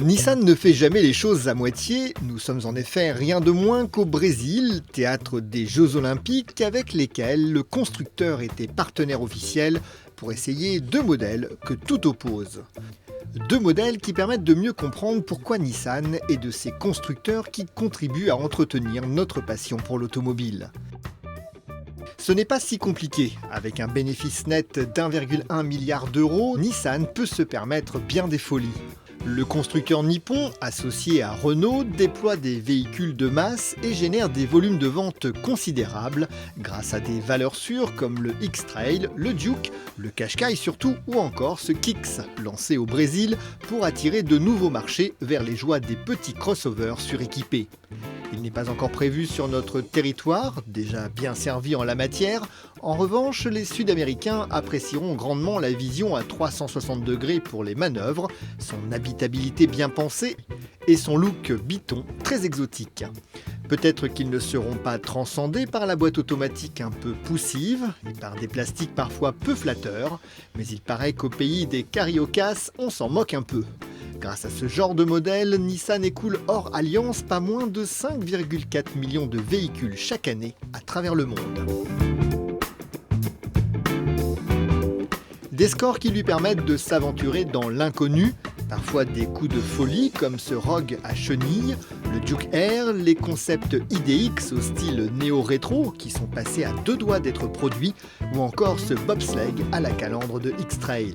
Nissan ne fait jamais les choses à moitié. Nous sommes en effet rien de moins qu'au Brésil, théâtre des Jeux Olympiques avec lesquels le constructeur était partenaire officiel pour essayer deux modèles que tout oppose. Deux modèles qui permettent de mieux comprendre pourquoi Nissan est de ces constructeurs qui contribuent à entretenir notre passion pour l'automobile. Ce n'est pas si compliqué. Avec un bénéfice net d'1,1 milliard d'euros, Nissan peut se permettre bien des folies. Le constructeur nippon, associé à Renault, déploie des véhicules de masse et génère des volumes de vente considérables grâce à des valeurs sûres comme le X-Trail, le Juke, le Qashqai surtout ou encore ce Kicks, lancé au Brésil pour attirer de nouveaux marchés vers les joies des petits crossovers suréquipés. Il n'est pas encore prévu sur notre territoire, déjà bien servi en la matière. En revanche, les Sud-Américains apprécieront grandement la vision à 360 degrés pour les manœuvres, son habitabilité bien pensée et son look biton très exotique. Peut-être qu'ils ne seront pas transcendés par la boîte automatique un peu poussive et par des plastiques parfois peu flatteurs, mais il paraît qu'au pays des cariocas, on s'en moque un peu. Grâce à ce genre de modèle, Nissan écoule hors alliance pas moins de 5,4 millions de véhicules chaque année à travers le monde. Des scores qui lui permettent de s'aventurer dans l'inconnu, parfois des coups de folie comme ce Rogue à chenilles, le Juke Air, les concepts IDX au style néo-rétro qui sont passés à deux doigts d'être produits, ou encore ce bobsleigh à la calandre de X-Trail.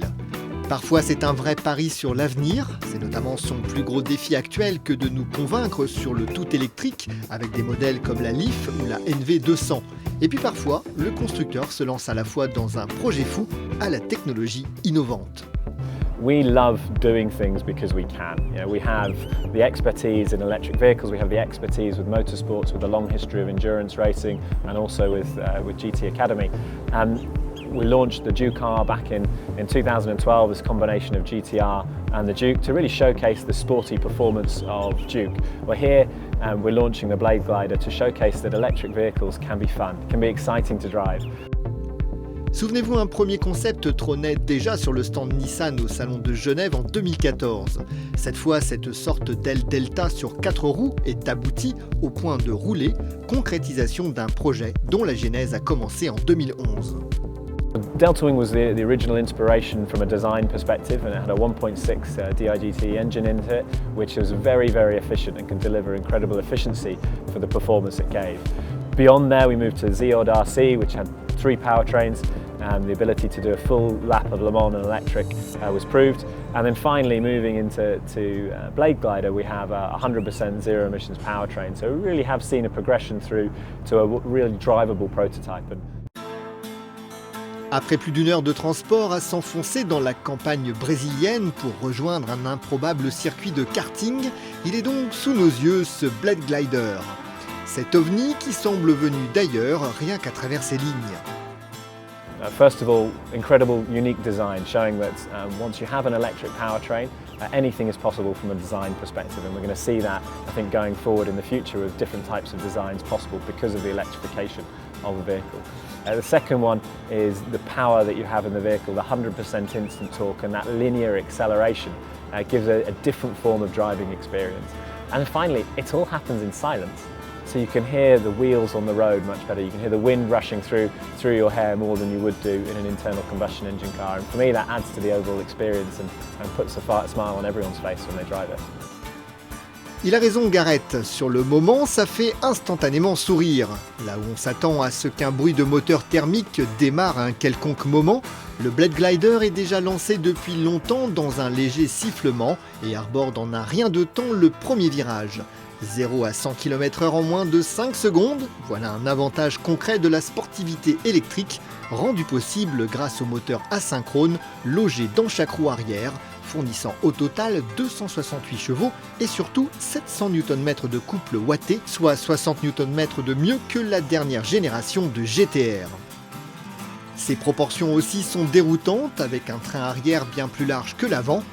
Parfois c'est un vrai pari sur l'avenir, c'est notamment son plus gros défi actuel que de nous convaincre sur le tout électrique avec des modèles comme la Leaf ou la NV200. Et puis parfois, le constructeur se lance à la fois dans un projet fou à la technologie innovante. We love doing things because we can. You know, we have the expertise in electric vehicles, we have the expertise with motorsports, with a long history of endurance racing and also with GT Academy. We launched the Juke R back in 2012, this combination of GTR and the Juke, to really showcase the sporty performance of Juke. We're here and we're launching the Blade Glider to showcase that electric vehicles can be fun, can be exciting to drive. Souvenez-vous, un premier concept trônait déjà sur le stand Nissan au salon de Genève en 2014. Cette fois, cette sorte d'aile Delta sur 4 roues est aboutie au point de rouler, concrétisation d'un projet dont la genèse a commencé en 2011. Deltawing was the original inspiration from a design perspective, and it had a 1.6 DIGT engine into it, which was very, very efficient and can deliver incredible efficiency for the performance it gave. Beyond there, we moved to Zeord RC, which had 3 powertrains, and the ability to do a full lap of Le Mans in electric was proved. And then finally, moving into Blade Glider, we have a 100% zero emissions powertrain. So we really have seen a progression through to a really drivable prototype. Après plus d'1 heure de transport à s'enfoncer dans la campagne brésilienne pour rejoindre un improbable circuit de karting, il est donc sous nos yeux ce Blade Glider. Cet ovni qui semble venu d'ailleurs rien qu'à travers ses lignes. First of all, incredible unique design showing that once you have an electric powertrain, anything is possible from a design perspective, and we're going to see that, I think, going forward in the future with different types of designs possible because of the electrification of the vehicle. The second one is the power that you have in the vehicle, the 100% instant torque and that linear acceleration gives a different form of driving experience. And finally, it all happens in silence. So you can hear the wheels on the road much better, you can hear the wind rushing through your hair more than you would do in an internal combustion engine car. And for me that adds to the overall experience and puts a smile on everyone's face when they drive it. Il a raison Garrett, sur le moment ça fait instantanément sourire. Là où on s'attend à ce qu'un bruit de moteur thermique démarre à un quelconque moment, le Blade Glider est déjà lancé depuis longtemps dans un léger sifflement et arbore en un rien de temps le premier virage. 0 à 100 km/h en moins de 5 secondes, voilà un avantage concret de la sportivité électrique, rendu possible grâce au moteur asynchrone logé dans chaque roue arrière, fournissant au total 268 chevaux et surtout 700 Nm de couple watté, soit 60 Nm de mieux que la dernière génération de GTR. Ces proportions aussi sont déroutantes, avec un train arrière bien plus large que l'avant.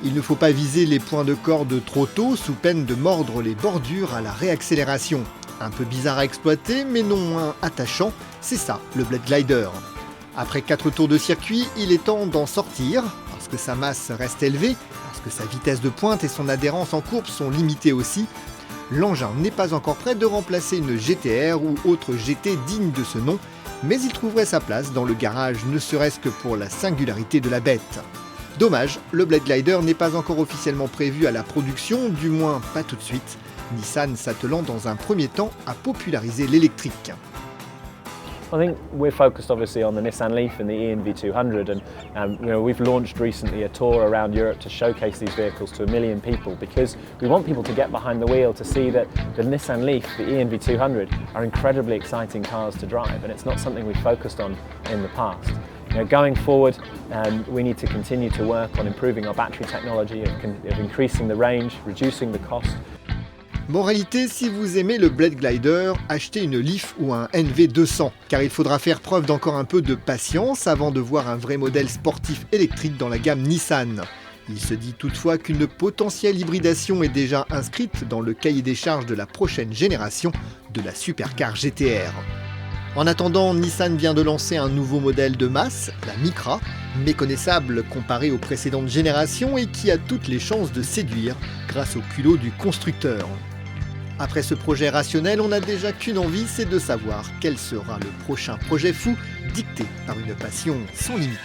Il ne faut pas viser les points de corde trop tôt sous peine de mordre les bordures à la réaccélération. Un peu bizarre à exploiter, mais non moins attachant, c'est ça, le Blade Glider. Après 4 tours de circuit, il est temps d'en sortir, parce que sa masse reste élevée, parce que sa vitesse de pointe et son adhérence en courbe sont limitées aussi. L'engin n'est pas encore prêt de remplacer une GTR ou autre GT digne de ce nom, mais il trouverait sa place dans le garage, ne serait-ce que pour la singularité de la bête. Dommage, le Blade Glider n'est pas encore officiellement prévu à la production, du moins pas tout de suite. Nissan s'attelant dans un premier temps à populariser l'électrique. I think we're focused obviously on the Nissan Leaf and the ENV200, and we've launched recently a tour around Europe to showcase these vehicles to 1 million people, because we want people to get behind the wheel to see that the Nissan Leaf, the ENV200 are incredibly exciting cars to drive, and it's not something we focused on in the past. Going forward, we need to continue to work on improving our battery technology, of increasing the range, reducing the cost. Moralité, si vous aimez le Blade Glider, achetez une Leaf ou un NV200, car il faudra faire preuve d'encore un peu de patience avant de voir un vrai modèle sportif électrique dans la gamme Nissan. Il se dit toutefois qu'une potentielle hybridation est déjà inscrite dans le cahier des charges de la prochaine génération de la supercar GTR. En attendant, Nissan vient de lancer un nouveau modèle de masse, la Micra, méconnaissable comparé aux précédentes générations et qui a toutes les chances de séduire grâce au culot du constructeur. Après ce projet rationnel, on n'a déjà qu'une envie, c'est de savoir quel sera le prochain projet fou dicté par une passion sans limite.